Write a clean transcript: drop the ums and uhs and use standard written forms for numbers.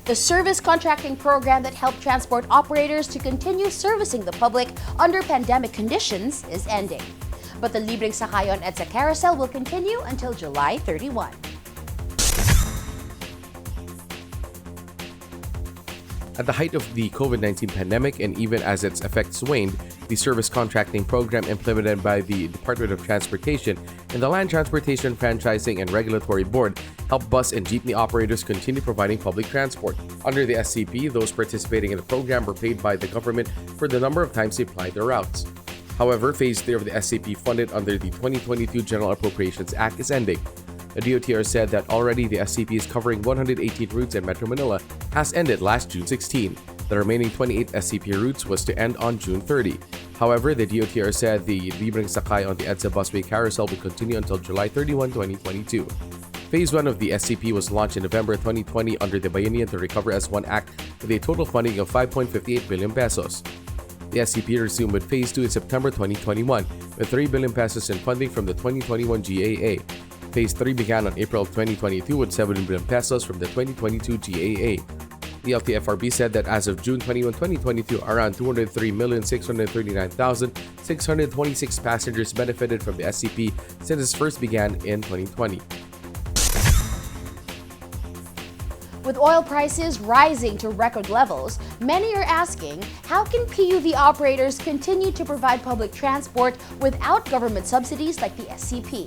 The service contracting program that helped transport operators to continue servicing the public under pandemic conditions is ending. But the Libreng Sakay on Edsa carousel will continue until July 31. At the height of the COVID-19 pandemic and even as its effects waned, the service contracting program implemented by the Department of Transportation and the Land Transportation Franchising and Regulatory Board helped bus and jeepney operators continue providing public transport. Under the SCP, those participating in the program were paid by the government for the number of times they applied their routes. However, Phase 3 of the SCP funded under the 2022 General Appropriations Act is ending. The DOTR said that already the SCP is covering 118 routes in Metro Manila has ended last June 16. The remaining 28 SCP routes was to end on June 30. However, the DOTR said the Libreng Sakay on the Edsa busway carousel will continue until July 31, 2022. Phase 1 of the SCP was launched in November 2020 under the Bayanihan to Recover as One Act with a total funding of 5.58 billion pesos. The SCP resumed with Phase 2 in September 2021 with 3 billion pesos in funding from the 2021 GAA. Phase 3 began on April 2022 with 7 billion pesos from the 2022 GAA. The LTFRB said that as of June 21, 2022, around 203,639,626 passengers benefited from the SCP since it first began in 2020. With oil prices rising to record levels, many are asking, how can PUV operators continue to provide public transport without government subsidies like the SCP?